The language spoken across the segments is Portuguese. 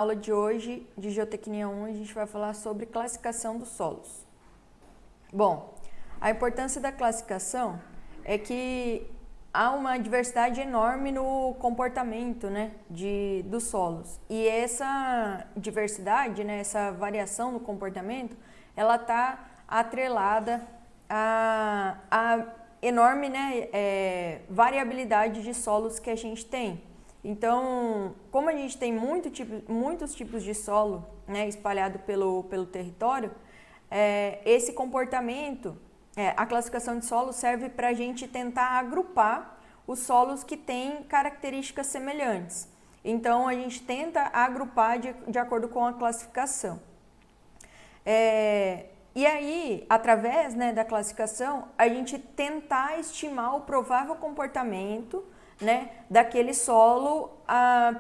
aula de hoje de Geotecnia 1, a gente vai falar sobre classificação dos solos. Bom, a importância da classificação é que há uma diversidade enorme no comportamento, né, dos solos. E essa diversidade, né, essa variação no comportamento, ela está atrelada à enorme, né, variabilidade de solos que a gente tem. Então, como a gente tem muitos tipos de solo, né, espalhado pelo território, esse comportamento, a classificação de solo serve para a gente tentar agrupar os solos que têm características semelhantes. Então, a gente tenta agrupar de acordo com a classificação. E aí, através, né, da classificação, a gente tentar estimar o provável comportamento, né, daquele solo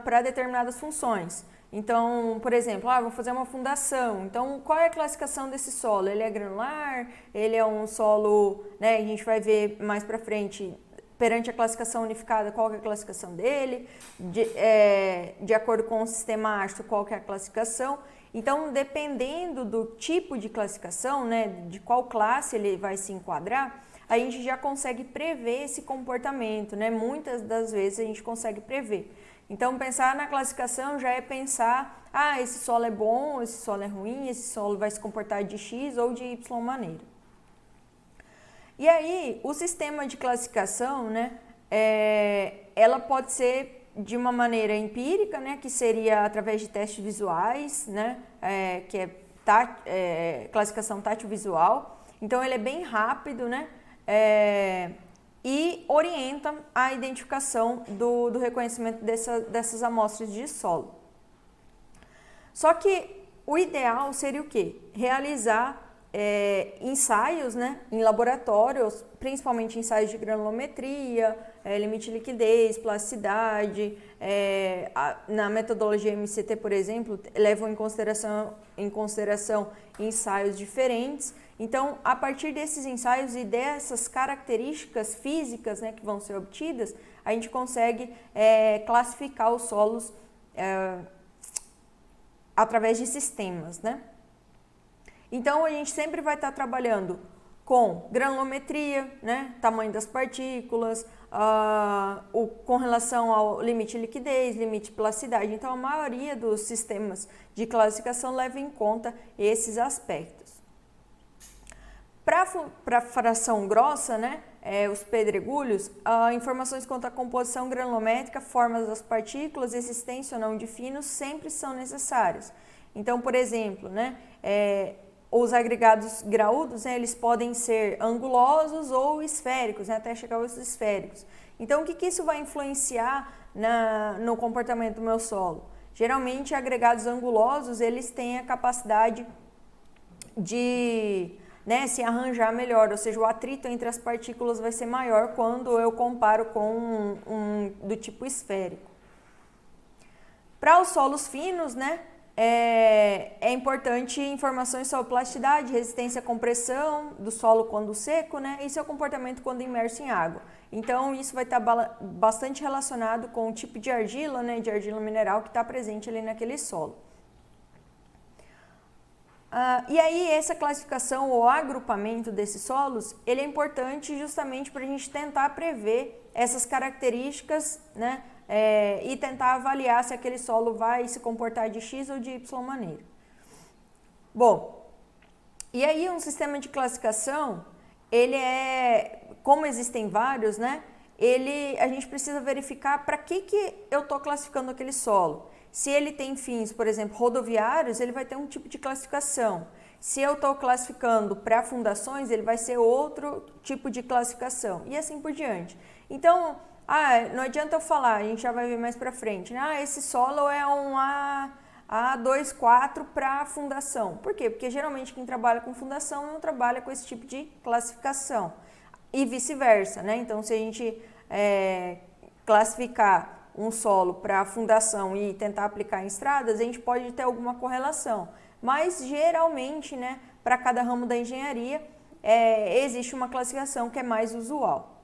para determinadas funções. Então, por exemplo, vou fazer uma fundação. Então, qual é a classificação desse solo? Ele é granular? Ele é um solo, né, a gente vai ver mais para frente, perante a classificação unificada, qual é a classificação dele? De acordo com o sistema ácido, qual é a classificação? Então, dependendo do tipo de classificação, né, de qual classe ele vai se enquadrar, a gente já consegue prever esse comportamento, né? Muitas das vezes a gente consegue prever. Então, pensar na classificação já é pensar, esse solo é bom, esse solo é ruim, esse solo vai se comportar de X ou de Y maneira. E aí, o sistema de classificação, né, ela pode ser de uma maneira empírica, né, que seria através de testes visuais, né, que é classificação tátil-visual. Então, ele é bem rápido, né, e orienta a identificação do reconhecimento dessas amostras de solo. Só que o ideal seria o quê? Realizar ensaios, né, em laboratórios, principalmente ensaios de granulometria, limite de liquidez, plasticidade. Na metodologia MCT, por exemplo, levam em consideração ensaios diferentes. Então, a partir desses ensaios e dessas características físicas, né, que vão ser obtidas, a gente consegue classificar os solos através de sistemas, né? Então, a gente sempre vai estar trabalhando com granulometria, né, tamanho das partículas, com relação ao limite de liquidez, limite de plasticidade. Então, a maioria dos sistemas de classificação leva em conta esses aspectos. Para a fração grossa, né, os pedregulhos, informações quanto à composição granulométrica, formas das partículas, existência ou não de finos, sempre são necessárias. Então, por exemplo, né, os agregados graúdos, né, eles podem ser angulosos ou esféricos, né, até chegar aos esféricos. Então, o que isso vai influenciar no comportamento do meu solo? Geralmente, agregados angulosos, eles têm a capacidade de, né, se arranjar melhor, ou seja, o atrito entre as partículas vai ser maior quando eu comparo com do tipo esférico. Para os solos finos, né, é importante informações sobre plasticidade, resistência à compressão do solo quando seco, né, e seu comportamento quando imerso em água. Então, isso vai estar bastante relacionado com o tipo de argila, né, de argila mineral que está presente ali naquele solo. E aí, essa classificação ou agrupamento desses solos, ele é importante justamente para a gente tentar prever essas características, né, e tentar avaliar se aquele solo vai se comportar de X ou de Y maneira. Bom, e aí um sistema de classificação, ele como existem vários, né, a gente precisa verificar para que eu estou classificando aquele solo. Se ele tem fins, por exemplo, rodoviários, ele vai ter um tipo de classificação. Se eu estou classificando para fundações, ele vai ser outro tipo de classificação, e assim por diante. Então, não adianta eu falar, a gente já vai ver mais para frente, né? Esse solo é um A24 para fundação. Por quê? Porque geralmente quem trabalha com fundação não trabalha com esse tipo de classificação. E vice-versa, né? Então, se a gente classificar um solo para fundação e tentar aplicar em estradas, a gente pode ter alguma correlação. Mas, geralmente, né, para cada ramo da engenharia, existe uma classificação que é mais usual.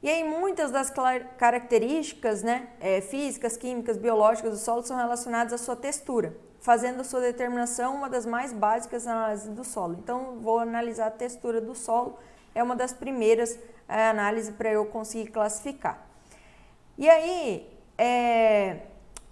E aí muitas das características, né, físicas, químicas, biológicas do solo são relacionadas à sua textura, fazendo a sua determinação uma das mais básicas na análise do solo. Então, vou analisar a textura do solo, é uma das primeiras análises para eu conseguir classificar. E aí,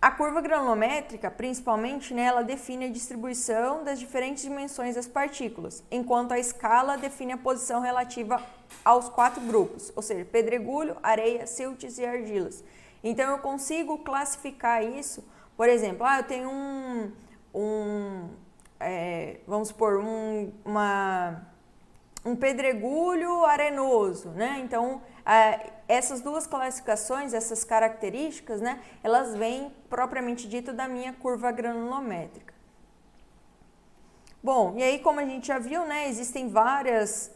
a curva granulométrica, principalmente, né, ela define a distribuição das diferentes dimensões das partículas, enquanto a escala define a posição relativa aos 4 grupos, ou seja, pedregulho, areia, siltes e argilas. Então, eu consigo classificar isso, por exemplo, eu tenho vamos supor, um pedregulho arenoso, né? Então, essas duas classificações, essas características, né, elas vêm propriamente dito da minha curva granulométrica. Bom, e aí como a gente já viu, né, existem vários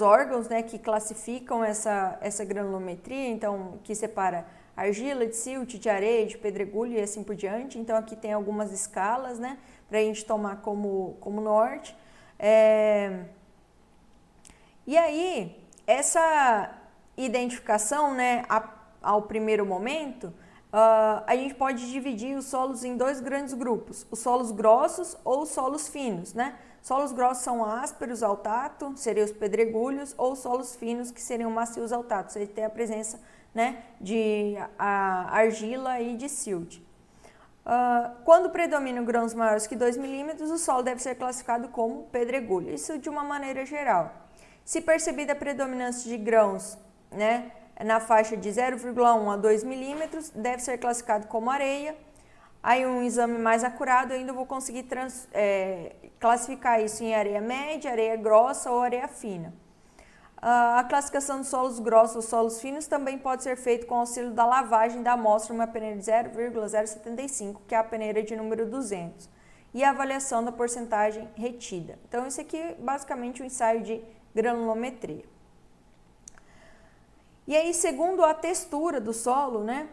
órgãos, né, que classificam essa granulometria, então que separa argila de silt, de areia, de pedregulho e assim por diante. Então aqui tem algumas escalas, né, para a gente tomar como norte. E aí, essa identificação, né, ao primeiro momento, a gente pode dividir os solos em 2 grandes grupos, os solos grossos ou os solos finos, né? Solos grossos são ásperos ao tato, seriam os pedregulhos, ou solos finos, que seriam macios ao tato, você tem a presença, né, de argila e de silt. Quando predominam grãos maiores que 2 milímetros, o solo deve ser classificado como pedregulho, isso de uma maneira geral. Se percebida a predominância de grãos, né, na faixa de 0,1 a 2 milímetros, deve ser classificado como areia. Aí um exame mais acurado, eu ainda vou conseguir classificar isso em areia média, areia grossa ou areia fina. A classificação dos solos grossos ou solos finos também pode ser feita com auxílio da lavagem da amostra uma peneira de 0,075, que é a peneira de número 200, e a avaliação da porcentagem retida. Então, esse aqui é basicamente um ensaio de granulometria. E aí, segundo a textura do solo, né,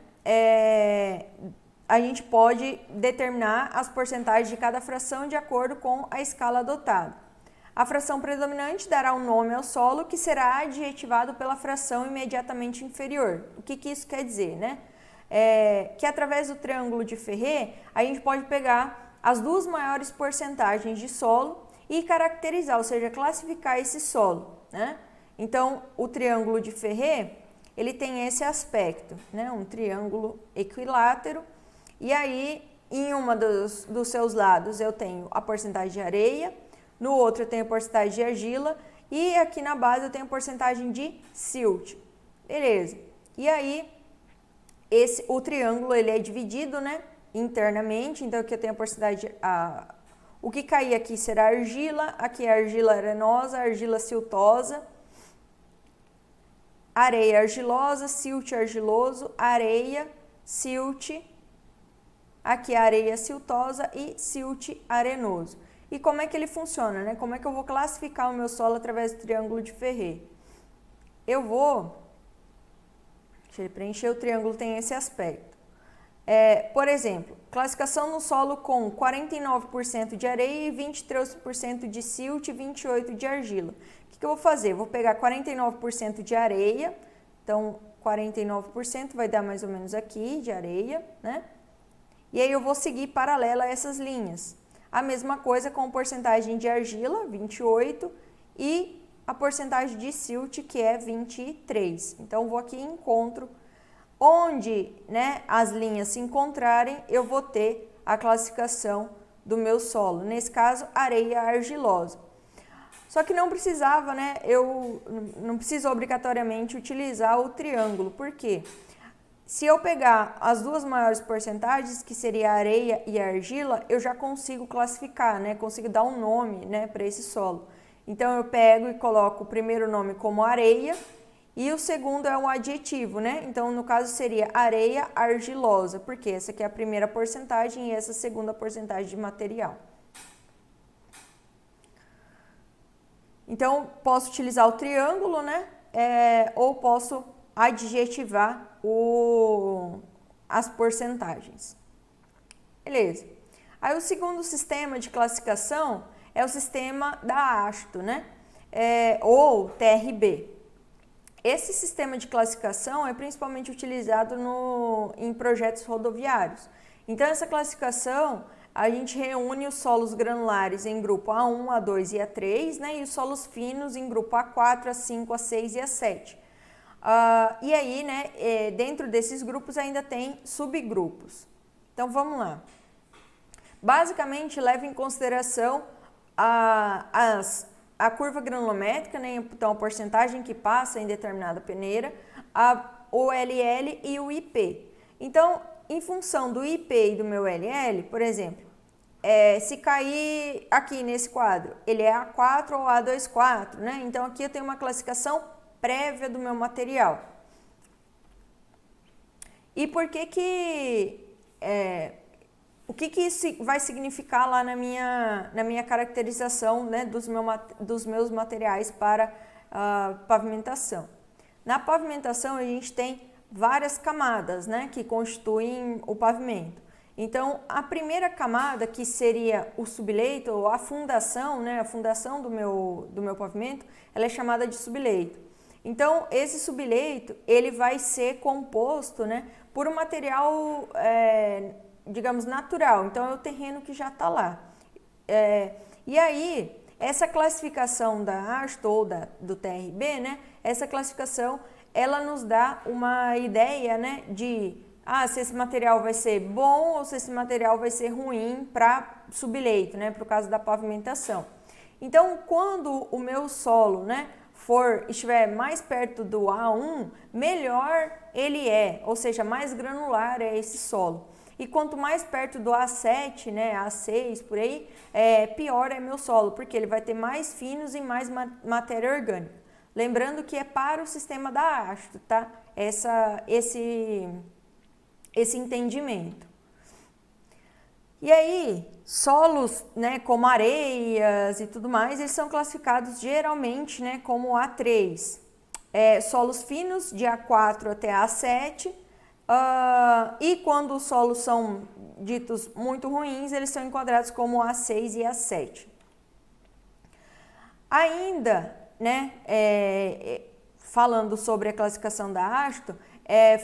a gente pode determinar as porcentagens de cada fração de acordo com a escala adotada. A fração predominante dará um nome ao solo que será adjetivado pela fração imediatamente inferior. O que isso quer dizer, né? Que através do triângulo de Ferré, a gente pode pegar as 2 maiores porcentagens de solo e caracterizar, ou seja, classificar esse solo, né? Então, o triângulo de Ferré, ele tem esse aspecto, né? Um triângulo equilátero, e aí, em uma dos seus lados, eu tenho a porcentagem de areia, no outro eu tenho a porcentagem de argila, e aqui na base eu tenho a porcentagem de silt. Beleza. E aí, o triângulo, ele é dividido, né, internamente, então aqui eu tenho a porcentagem, o que cair aqui será argila, aqui é argila arenosa, argila siltosa, areia argilosa, silt argiloso, areia, silt, aqui é areia siltosa e silt arenoso. E como é que ele funciona, né? Como é que eu vou classificar o meu solo através do triângulo de Ferré? Eu vou... Deixa ele preencher, o triângulo tem esse aspecto. Por exemplo, classificação no solo com 49% de areia e 23% de silt e 28% de argila. O que eu vou fazer? Eu vou pegar 49% de areia, então 49% vai dar mais ou menos aqui de areia, né? E aí eu vou seguir paralela a essas linhas. A mesma coisa com porcentagem de argila, 28%, e a porcentagem de silt, que é 23%. Então, vou aqui e encontro. Onde, né, as linhas se encontrarem, eu vou ter a classificação do meu solo. Nesse caso, areia argilosa. Só que não precisava, né, eu não preciso obrigatoriamente utilizar o triângulo. Por quê? Se eu pegar as 2 maiores porcentagens, que seria a areia e a argila, eu já consigo classificar, né? Consigo dar um nome, né, para esse solo. Então, eu pego e coloco o primeiro nome como areia e o segundo é um adjetivo, né? Então, no caso, seria areia argilosa, porque essa aqui é a primeira porcentagem e essa é a segunda porcentagem de material. Então, posso utilizar o triângulo, né? Ou posso adjetivar as porcentagens. Beleza. Aí o segundo sistema de classificação é o sistema da ASHTO, né? Ou TRB. Esse sistema de classificação é principalmente utilizado em projetos rodoviários. Então, essa classificação, a gente reúne os solos granulares em grupo A1, A2 e A3, né? E os solos finos em grupo A4, A5, A6 e A7. E aí, né, dentro desses grupos ainda tem subgrupos. Então, vamos lá. Basicamente, leva em consideração a curva granulométrica, né, então a porcentagem que passa em determinada peneira, o LL e o IP. Então, em função do IP e do meu LL, por exemplo, se cair aqui nesse quadro, ele é A4 ou A24, né? Então, aqui eu tenho uma classificação prévia do meu material. E por que o que isso vai significar lá na minha caracterização, né, dos meus materiais para pavimentação? Na pavimentação, a gente tem várias camadas, né, que constituem o pavimento. Então, a primeira camada, que seria o subleito, ou a fundação, né, a fundação do meu pavimento, ela é chamada de subleito. Então, esse subleito, ele vai ser composto, né, por um material, digamos, natural. Então, é o terreno que já está lá. E aí, essa classificação da ASTO ou do TRB, né, essa classificação, ela nos dá uma ideia, né, de se esse material vai ser bom ou se esse material vai ser ruim para subleito, né, para o caso da pavimentação. Então, quando o meu solo, né, estiver mais perto do A1, melhor ele é, ou seja, mais granular é esse solo. E quanto mais perto do A7, né, A6, por aí, pior é meu solo, porque ele vai ter mais finos e mais matéria orgânica. Lembrando que é para o sistema da ASTO, tá? Esse entendimento. E aí, solos, né, como areias e tudo mais, eles são classificados geralmente, né, como A3. Solos finos, de A4 até A7. E quando os solos são ditos muito ruins, eles são enquadrados como A6 e A7. Ainda, né, falando sobre a classificação da ASTO,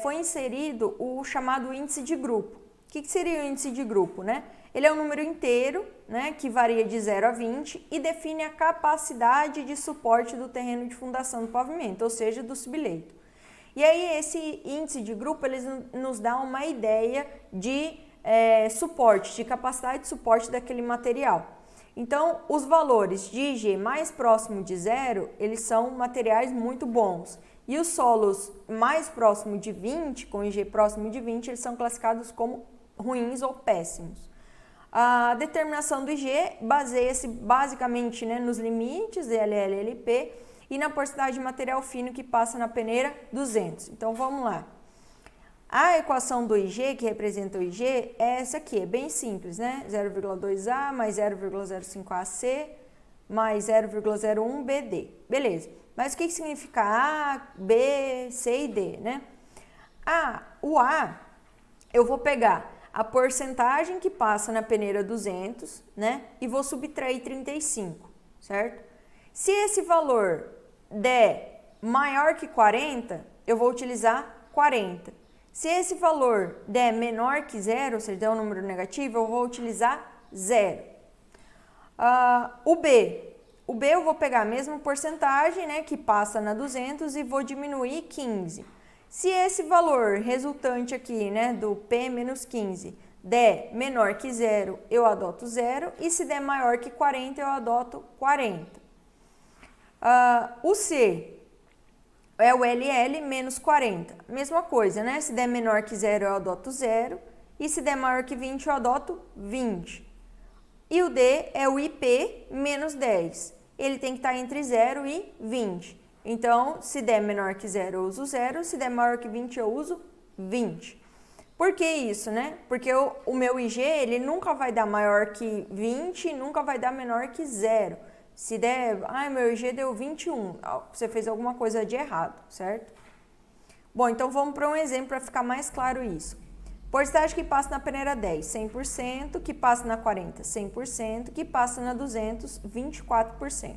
foi inserido o chamado índice de grupo. O que seria o índice de grupo, né? Ele é um número inteiro, né, que varia de 0 a 20 e define a capacidade de suporte do terreno de fundação do pavimento, ou seja, do subleito. E aí esse índice de grupo, ele nos dá uma ideia de suporte, de capacidade de suporte daquele material. Então, os valores de IG mais próximo de 0, eles são materiais muito bons. E os solos mais próximo de 20, com IG próximo de 20, eles são classificados como ruins ou péssimos. A determinação do IG baseia-se basicamente, né, nos limites LL e LP e na porcentagem de material fino que passa na peneira 200. Então, vamos lá. A equação do IG, que representa o IG, é essa aqui, é bem simples, né? 0,2A mais 0,05AC mais 0,01BD. Beleza. Mas o que significa A, B, C e D, né? O A, eu vou pegar a porcentagem que passa na peneira 200, né? E vou subtrair 35, certo? Se esse valor der maior que 40, eu vou utilizar 40. Se esse valor der menor que 0, ou seja, der um número negativo, eu vou utilizar 0. O B eu vou pegar a mesma porcentagem, né, que passa na 200 e vou diminuir 15. Se esse valor resultante aqui, né, do P menos 15, der menor que 0, eu adoto 0. E se der maior que 40, eu adoto 40. O C é o LL menos 40. Mesma coisa, né? Se der menor que 0, eu adoto 0. E se der maior que 20, eu adoto 20. E o D é o IP menos 10. Ele tem que estar entre 0 e 20. Então, se der menor que 0, eu uso 0. Se der maior que 20, eu uso 20. Por que isso, né? Porque o meu IG, ele nunca vai dar maior que 20 e nunca vai dar menor que 0. Se der, meu IG deu 21, você fez alguma coisa de errado, certo? Bom, então vamos para um exemplo para ficar mais claro isso. Porcentagem que passa na peneira 10, 100%, que passa na 40, 100%, que passa na 200, 24%.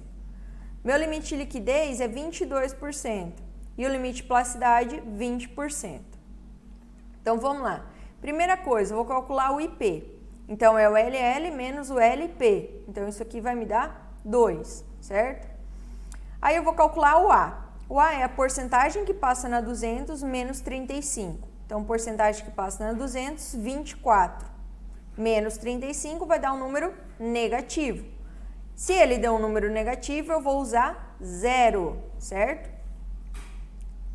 Meu limite de liquidez é 22%. e o limite de plasticidade 20%. Então vamos lá. Primeira coisa, eu vou calcular o IP. Então é o LL menos o LP. Então isso aqui vai me dar 2, certo? Aí eu vou calcular o A. O A é a porcentagem que passa na 200 menos 35. Então porcentagem que passa na 200, 24. Menos 35 vai dar um número negativo. Se ele der um número negativo, eu vou usar 0, certo?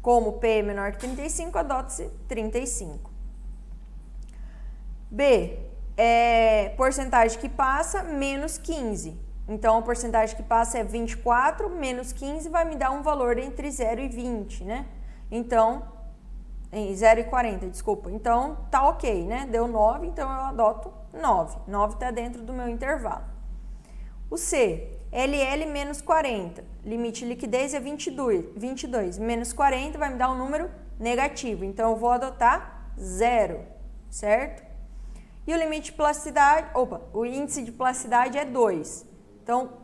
Como P é menor que 35, adota-se 35. B é porcentagem que passa menos 15. Então, a porcentagem que passa é 24 menos 15 vai me dar um valor entre 0 e 20, né? Então, 0 e 40, desculpa. Então, tá ok, né? Deu 9, então eu adoto 9. 9 tá dentro do meu intervalo. O C, LL menos 40. Limite de liquidez é 22. Menos 40 vai me dar um número negativo. Então, eu vou adotar 0, certo? E o limite de plasticidade, o índice de plasticidade é 2. Então,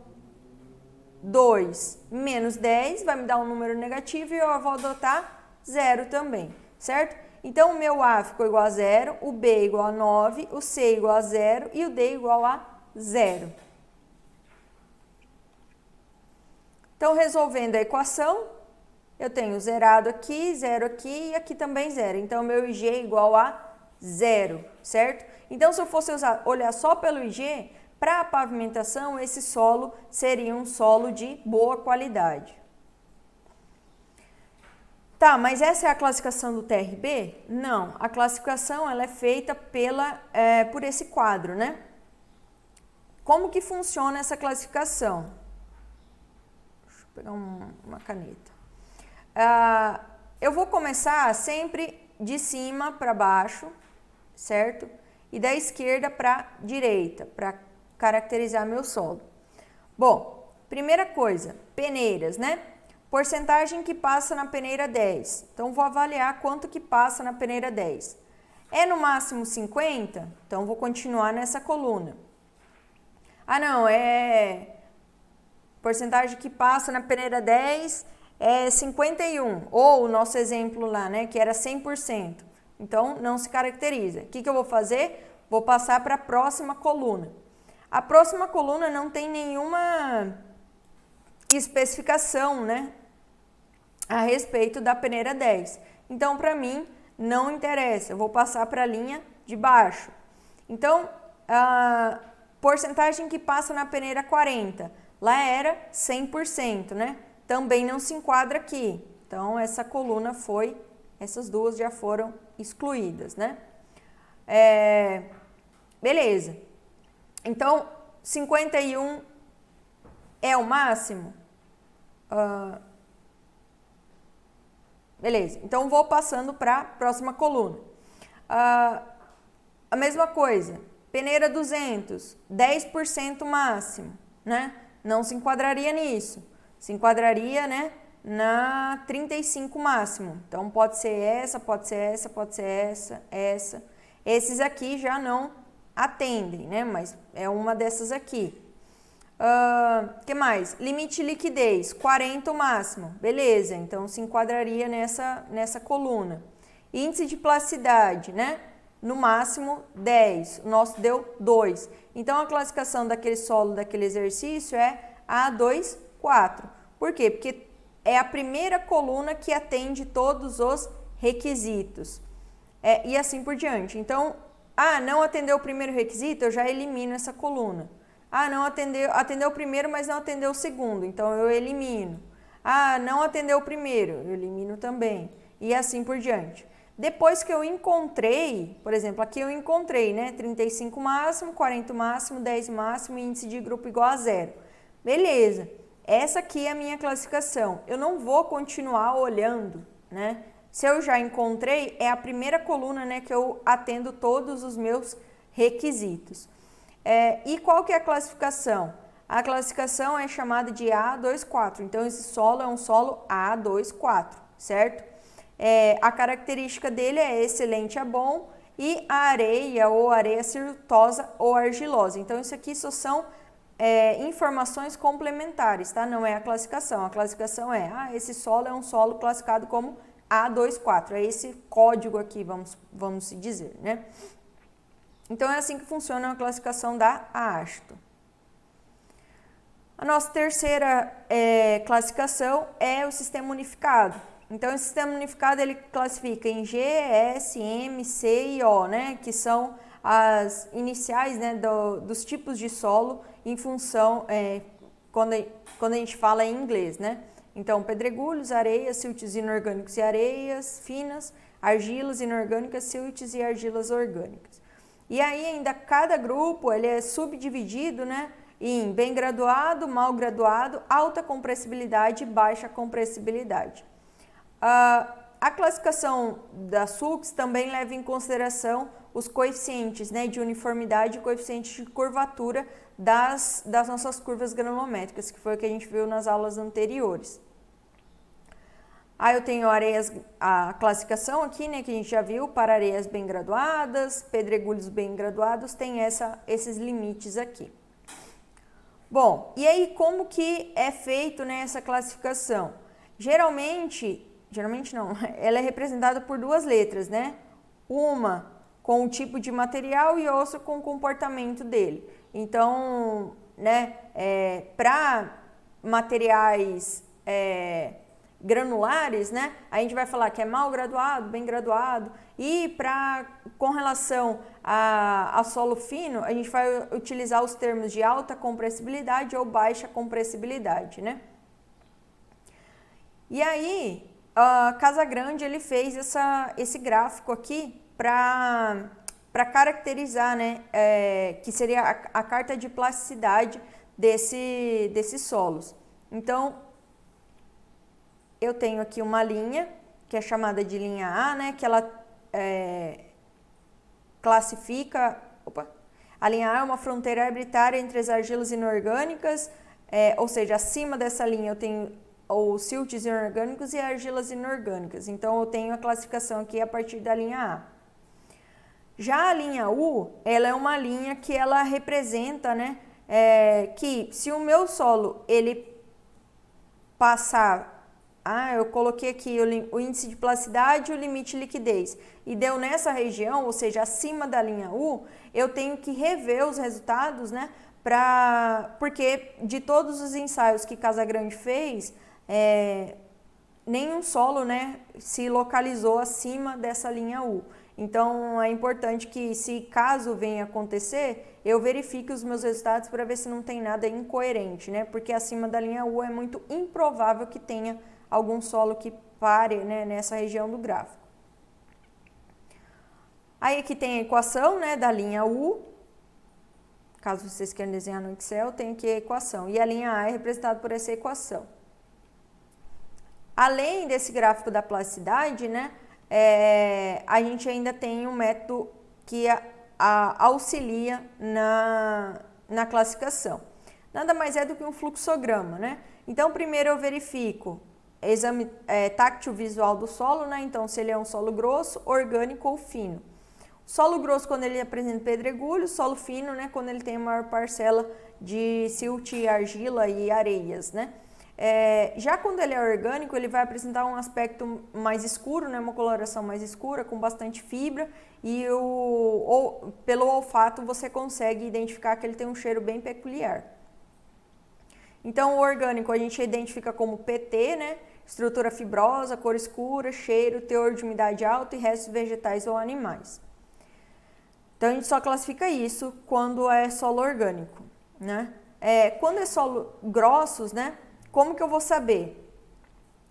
2 menos 10 vai me dar um número negativo e eu vou adotar 0 também, certo? Então, o meu A ficou igual a 0, o B igual a 9, o C igual a 0 e o D igual a 0. Então, resolvendo a equação, eu tenho zerado aqui, 0 aqui e aqui também 0. Então, meu IG é igual a 0, certo? Então, se eu fosse olhar só pelo IG, para a pavimentação, esse solo seria um solo de boa qualidade. Tá, mas essa é a classificação do TRB? Não, a classificação ela é feita por esse quadro, né? Como que funciona essa classificação? Deixa eu pegar uma caneta. Eu vou começar sempre de cima para baixo, certo? E da esquerda para a direita, para caracterizar meu solo. Bom, primeira coisa, peneiras, né? Porcentagem que passa na peneira 10. Então, vou avaliar quanto que passa na peneira 10. É no máximo 50? Então, vou continuar nessa coluna. Ah, não, porcentagem que passa na peneira 10 é 51. Ou o nosso exemplo lá, né, que era 100%. Então, não se caracteriza. O que eu vou fazer? Vou passar para a próxima coluna. A próxima coluna não tem nenhuma especificação, né, a respeito da peneira 10. Então, para mim, não interessa. Eu vou passar para a linha de baixo. Então, a porcentagem que passa na peneira 40, lá era 100%, né? Também não se enquadra aqui. Então, essas duas já foram excluídas, né? Beleza. Então, 51 é o máximo? Beleza. Então, vou passando para a próxima coluna. A mesma coisa. Peneira 200, 10% máximo, né? Não se enquadraria nisso. Se enquadraria, né, na 35 máximo. Então, pode ser essa, pode ser essa, pode ser essa. Esses aqui já não atendem, né? Mas é uma dessas aqui. Que mais? Limite de liquidez, 40 o máximo. Beleza, então se enquadraria nessa coluna. Índice de plasticidade, né? No máximo 10. O nosso deu 2. Então, a classificação daquele solo, daquele exercício é A2, 4. Por quê? Porque é a primeira coluna que atende todos os requisitos. E assim por diante. Então, não atendeu o primeiro requisito, eu já elimino essa coluna. Não atendeu o primeiro, mas não atendeu o segundo, então eu elimino. Não atendeu o primeiro, eu elimino também. E assim por diante. Depois que eu encontrei, por exemplo, aqui eu encontrei, né, 35 máximo, 40 máximo, 10 máximo, índice de grupo igual a 0. Beleza, essa aqui é a minha classificação. Eu não vou continuar olhando, né? Se eu já encontrei, é a primeira coluna, né, que eu atendo todos os meus requisitos. E qual que é a classificação? A classificação é chamada de A24. Então, esse solo é um solo A24, certo? A característica dele é excelente a bom e a areia ou areia siltosa ou argilosa. Então, isso aqui só são informações complementares, tá? Não é a classificação. A classificação é, esse solo é um solo classificado como A24. É esse código aqui, vamos se dizer, né? Então, é assim que funciona a classificação da AASHTO. A nossa terceira classificação é o sistema unificado. Então, o sistema unificado ele classifica em G, S, M, C e O, né? Que são as iniciais, né, dos tipos de solo em função, quando a gente fala em inglês, né? Então, pedregulhos, areias, siltes inorgânicos e areias finas, argilas inorgânicas, siltes e argilas orgânicas. E aí, ainda cada grupo ele é subdividido, né, em bem graduado, mal graduado, alta compressibilidade e baixa compressibilidade. A classificação da SUCS também leva em consideração os coeficientes, né, de uniformidade e coeficientes de curvatura das nossas curvas granulométricas, que foi o que a gente viu nas aulas anteriores. Aí eu tenho a classificação aqui, né, que a gente já viu, para areias bem graduadas, pedregulhos bem graduados, tem esses limites aqui. Bom, e aí como que é feito, né, essa classificação? Geralmente não, ela é representada por duas letras, né? Uma com o tipo de material e outra com o comportamento dele. Então, né, para materiais granulares, né, a gente vai falar que é mal graduado, bem graduado, e com relação a solo fino, a gente vai utilizar os termos de alta compressibilidade ou baixa compressibilidade, né? E aí, Casagrande ele fez esse gráfico aqui para caracterizar, né, que seria a carta de plasticidade desses solos. Então, eu tenho aqui uma linha, que é chamada de linha A, né, que ela classifica... A linha A é uma fronteira arbitrária entre as argilas inorgânicas, ou seja, acima dessa linha eu tenho os siltes inorgânicos e argilas inorgânicas. Então, eu tenho a classificação aqui a partir da linha A. Já a linha U, ela é uma linha que ela representa, né, que se o meu solo, ele passar... eu coloquei aqui o índice de plasticidade e o limite de liquidez. E deu nessa região, ou seja, acima da linha U, eu tenho que rever os resultados, né, porque de todos os ensaios que Casagrande fez... nenhum solo, né, se localizou acima dessa linha U. Então, é importante que, se caso venha acontecer, eu verifique os meus resultados para ver se não tem nada incoerente, né, porque acima da linha U é muito improvável que tenha algum solo que pare, né, nessa região do gráfico. Aí aqui tem a equação, né, da linha U. Caso vocês queiram desenhar no Excel, tem aqui a equação. E a linha A é representada por essa equação. Além desse gráfico da plasticidade, né, a gente ainda tem um método que auxilia na classificação. Nada mais é do que um fluxograma, né? Então, primeiro eu verifico exame táctil visual do solo, né? Então, se ele é um solo grosso, orgânico ou fino. Solo grosso quando ele apresenta pedregulho, solo fino, né, quando ele tem a maior parcela de silt, argila e areias, né? Já quando ele é orgânico, ele vai apresentar um aspecto mais escuro, né, uma coloração mais escura, com bastante fibra, e pelo olfato você consegue identificar que ele tem um cheiro bem peculiar. Então, o orgânico a gente identifica como PT, né, estrutura fibrosa, cor escura, cheiro, teor de umidade alto e restos vegetais ou animais. Então, a gente só classifica isso quando é solo orgânico, né? Quando é solo grossos, né, como que eu vou saber?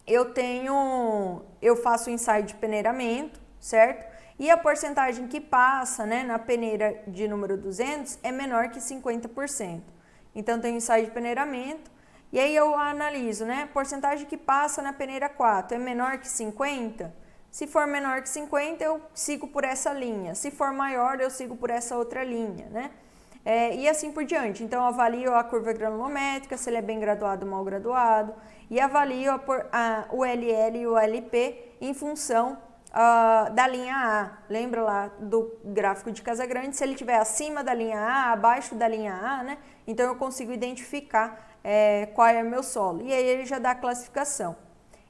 Eu faço o ensaio de peneiramento, certo? E a porcentagem que passa, né, na peneira de número 200 é menor que 50%. Então, tem o ensaio de peneiramento, e aí eu analiso, né, a porcentagem que passa na peneira 4 é menor que 50%? Se for menor que 50, eu sigo por essa linha. Se for maior, eu sigo por essa outra linha, né? E assim por diante. Então, eu avalio a curva granulométrica, se ele é bem graduado ou mal graduado, e avalio o LL e o LP em função da linha A. Lembra lá do gráfico de Casagrande? Se ele estiver acima da linha A, abaixo da linha A, né? Então eu consigo identificar qual é o meu solo. E aí ele já dá a classificação.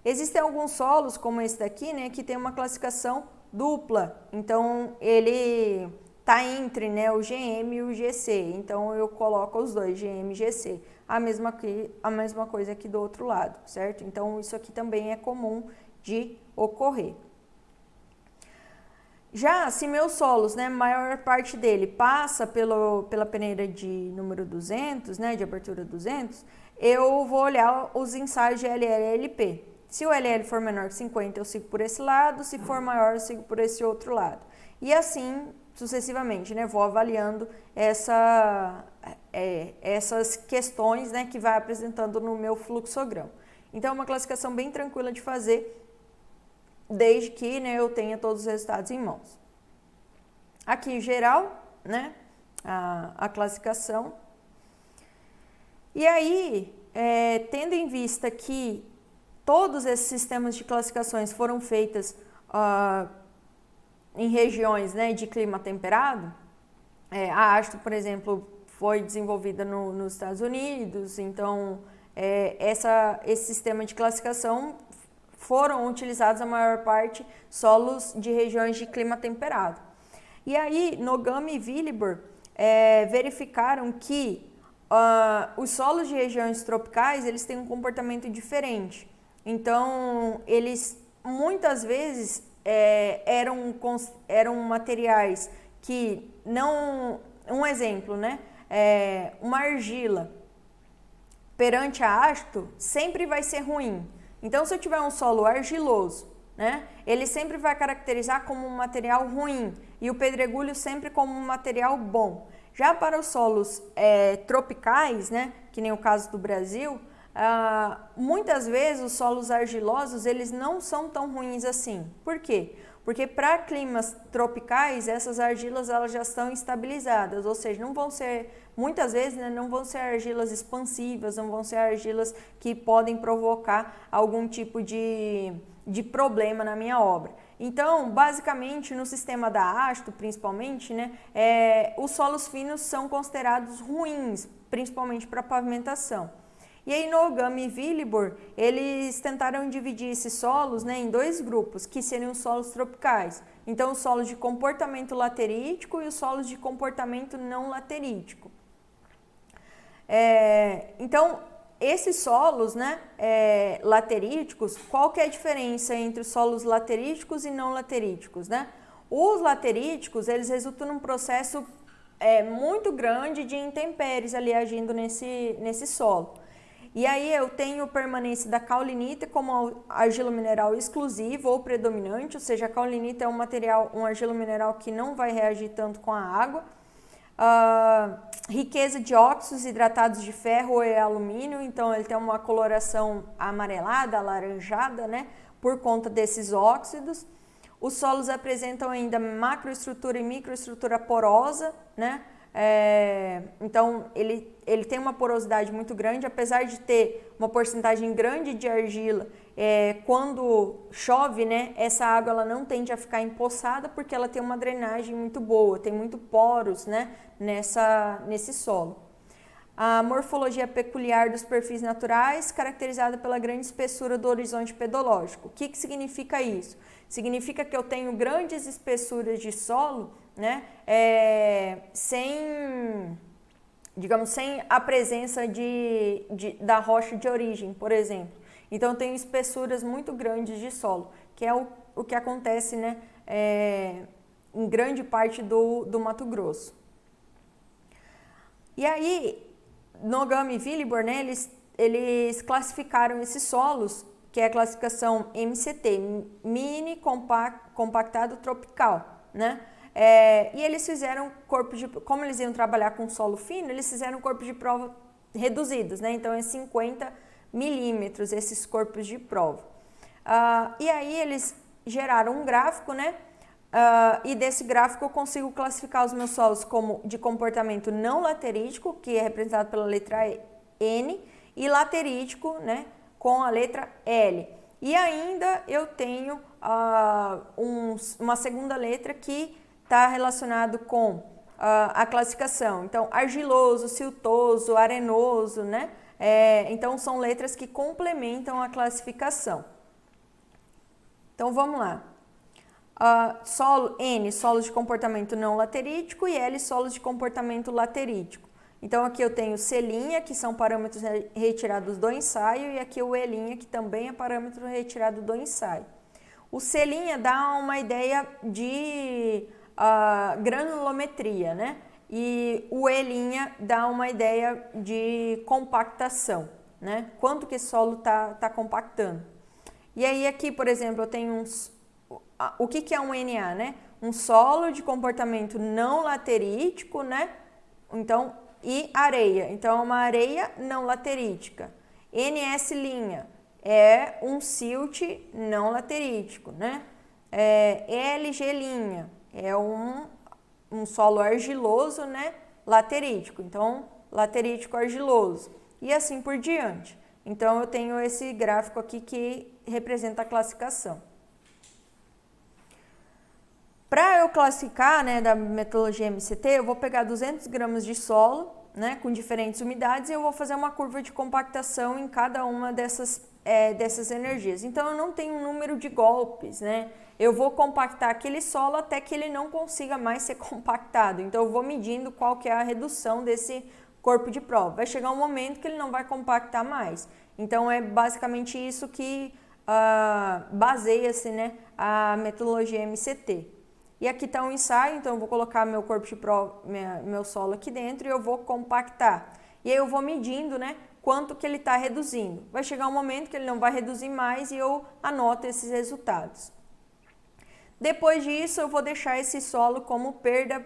Existem alguns solos, como esse daqui, né, que tem uma classificação dupla. Então ele tá entre, né, o GM e o GC. Então eu coloco os dois, GM e GC. A mesma coisa aqui do outro lado, certo? Então isso aqui também é comum de ocorrer. Já se meus solos, né, a maior parte dele passa pela peneira de número 200, né, de abertura 200, eu vou olhar os ensaios de LL e LP. Se o LL for menor que 50, eu sigo por esse lado, se for maior, eu sigo por esse outro lado. E assim, sucessivamente, né, vou avaliando essas questões, né, que vai apresentando no meu fluxograma. Então, é uma classificação bem tranquila de fazer, desde que, né, eu tenha todos os resultados em mãos. Aqui em geral, né, a classificação. E aí, tendo em vista que todos esses sistemas de classificações foram feitas em regiões, né, de clima temperado, a AASHTO, por exemplo, foi desenvolvida nos Estados Unidos, então esse sistema de classificação foram utilizados a maior parte solos de regiões de clima temperado. E aí, Nogami e Willibor verificaram que os solos de regiões tropicais eles têm um comportamento diferente. Então, eles muitas vezes eram materiais que não... Um exemplo, né? Uma argila perante a ácido sempre vai ser ruim. Então, se eu tiver um solo argiloso, né, ele sempre vai caracterizar como um material ruim e o pedregulho sempre como um material bom. Já para os solos tropicais, né, que nem o caso do Brasil, muitas vezes os solos argilosos eles não são tão ruins assim. Por quê? Porque para climas tropicais essas argilas elas já estão estabilizadas, ou seja, não vão ser, muitas vezes, né, não vão ser argilas expansivas, não vão ser argilas que podem provocar algum tipo de problema na minha obra. Então, basicamente, no sistema da AASHTO, principalmente, né, os solos finos são considerados ruins, principalmente para pavimentação. E aí, Nogami e Willibor, eles tentaram dividir esses solos, né, em dois grupos, que seriam os solos tropicais. Então, os solos de comportamento laterítico e os solos de comportamento não laterítico. Então, esses solos, né, lateríticos, qual que é a diferença entre os solos lateríticos e não lateríticos, né? Os lateríticos, eles resultam num processo muito grande de intempéries ali agindo nesse solo. E aí eu tenho permanência da caulinita como argila mineral exclusivo ou predominante, ou seja, a caulinita é um argila mineral que não vai reagir tanto com a água. Riqueza de óxidos hidratados de ferro e alumínio, então ele tem uma coloração amarelada, alaranjada, né, por conta desses óxidos. Os solos apresentam ainda macroestrutura e microestrutura porosa, né? Então ele tem uma porosidade muito grande, apesar de ter uma porcentagem grande de argila. Quando chove, né, essa água ela não tende a ficar empoçada porque ela tem uma drenagem muito boa, tem muito poros, né, nesse solo. A morfologia peculiar dos perfis naturais, caracterizada pela grande espessura do horizonte pedológico. O que significa isso? Significa que eu tenho grandes espessuras de solo, né, sem a presença da rocha de origem, por exemplo. Então, eu tenho espessuras muito grandes de solo, que é o que acontece, né, em grande parte do Mato Grosso. E aí, Nogami e Willibor, né, eles classificaram esses solos, que é a classificação MCT, Mini Compactado Tropical, né? E eles fizeram como eles iam trabalhar com solo fino, eles fizeram corpos de prova reduzidos, né? Então é 50 milímetros esses corpos de prova. E aí eles geraram um gráfico, né? E desse gráfico eu consigo classificar os meus solos como de comportamento não laterítico, que é representado pela letra N, e laterítico, né, com a letra L. E ainda eu tenho uma segunda letra que está relacionado com a classificação. Então, argiloso, siltoso, arenoso, né? Então, são letras que complementam a classificação. Então, vamos lá. Solo, N, solos de comportamento não laterítico e L, solos de comportamento laterítico. Então, aqui eu tenho C', que são parâmetros retirados do ensaio, e aqui o E', que também é parâmetro retirado do ensaio. O C' dá uma ideia de granulometria, né? E o E' dá uma ideia de compactação, né? Quanto que esse solo tá compactando. E aí aqui, por exemplo, eu tenho o que é um NA, né? Um solo de comportamento não laterítico, né? Então, e areia. Então, é uma areia não laterítica. NS' é um silt não laterítico, né? LG' é um solo argiloso, né? Laterítico. Então, laterítico argiloso. E assim por diante. Então, eu tenho esse gráfico aqui que representa a classificação. Para eu classificar, né, da metodologia MCT, eu vou pegar 200 gramas de solo, né, com diferentes umidades, e eu vou fazer uma curva de compactação em cada uma dessas energias. Então, eu não tenho um número de golpes, né? Eu vou compactar aquele solo até que ele não consiga mais ser compactado. Então, eu vou medindo qual que é a redução desse corpo de prova. Vai chegar um momento que ele não vai compactar mais. Então, é basicamente isso que baseia-se, né, a metodologia MCT. E aqui está um ensaio, então eu vou colocar meu corpo de prova, meu solo aqui dentro e eu vou compactar. E aí eu vou medindo, né, quanto que ele está reduzindo. Vai chegar um momento que ele não vai reduzir mais e eu anoto esses resultados. Depois disso, eu vou deixar esse solo como perda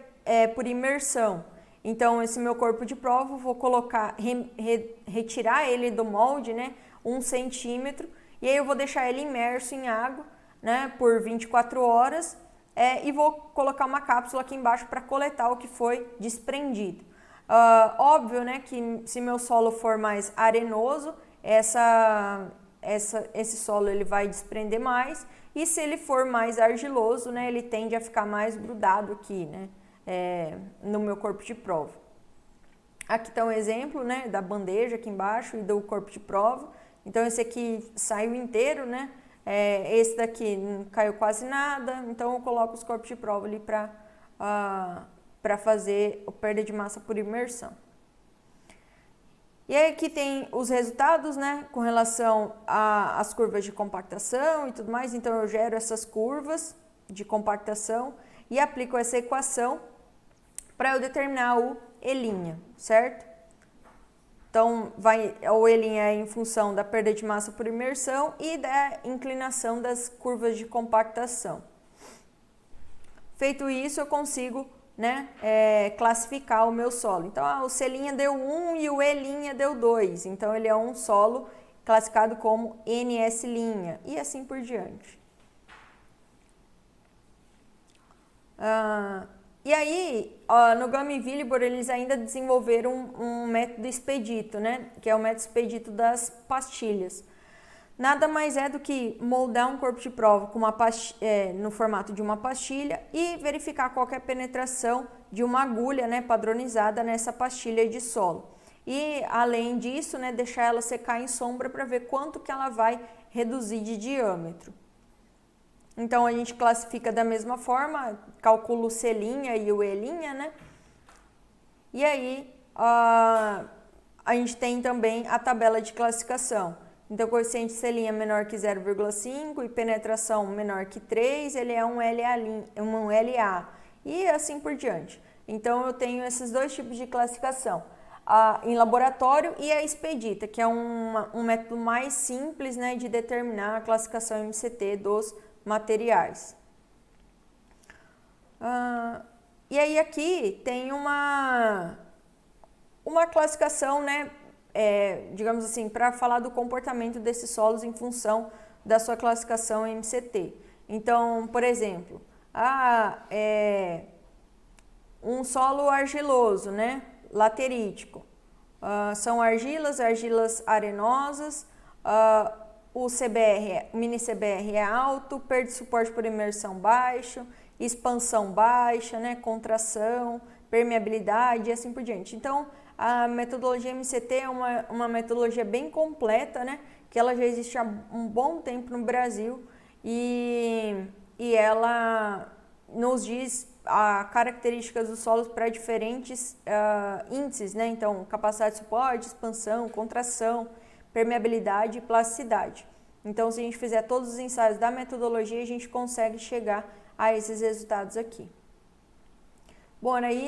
por imersão. Então, esse meu corpo de prova, eu vou colocar, retirar ele do molde, né, 1 centímetro, e aí eu vou deixar ele imerso em água, né, por 24 horas, e vou colocar uma cápsula aqui embaixo para coletar o que foi desprendido. Óbvio, né, que se meu solo for mais arenoso, esse solo ele vai desprender mais, e se ele for mais argiloso, né, ele tende a ficar mais grudado aqui, né, no meu corpo de prova. Aqui está um exemplo, né, da bandeja aqui embaixo e do corpo de prova. Então, esse aqui saiu inteiro, né? Esse daqui não caiu quase nada, então eu coloco os corpos de prova ali para fazer a perda de massa por imersão. E aí aqui tem os resultados, né, com relação às curvas de compactação e tudo mais. Então eu gero essas curvas de compactação e aplico essa equação para eu determinar o E', certo? Então, o E' é em função da perda de massa por imersão e da inclinação das curvas de compactação. Feito isso, eu consigo, né, classificar o meu solo. Então, o C' deu 1 e o E' deu 2. Então, ele é um solo classificado como NS' e assim por diante. E aí, no Gama e Willibor, eles ainda desenvolveram um método expedito, né? Que é o método expedito das pastilhas. Nada mais é do que moldar um corpo de prova com no formato de uma pastilha e verificar qualquer penetração de uma agulha, né, padronizada nessa pastilha de solo. E, além disso, né, deixar ela secar em sombra para ver quanto que ela vai reduzir de diâmetro. Então, a gente classifica da mesma forma, calcula o C' e o E', né? E aí, a gente tem também a tabela de classificação. Então, coeficiente C' menor que 0,5 e penetração menor que 3, ele é um LA. E assim por diante. Então, eu tenho esses dois tipos de classificação. Em laboratório e a expedita, que é um método mais simples, né, de determinar a classificação MCT dos materiais. E aí aqui tem uma classificação, né, digamos assim, para falar do comportamento desses solos em função da sua classificação MCT. Então, por exemplo, um solo argiloso, né, laterítico. São argilas arenosas, o o mini CBR é alto, perda de suporte por imersão baixo, expansão baixa, né, contração, permeabilidade e assim por diante. Então, a metodologia MCT é uma metodologia bem completa, né, que ela já existe há um bom tempo no Brasil e ela nos diz as características dos solos para diferentes índices, né? Então, capacidade de suporte, expansão, contração, permeabilidade e plasticidade. Então, se a gente fizer todos os ensaios da metodologia, a gente consegue chegar a esses resultados aqui. Bom, aí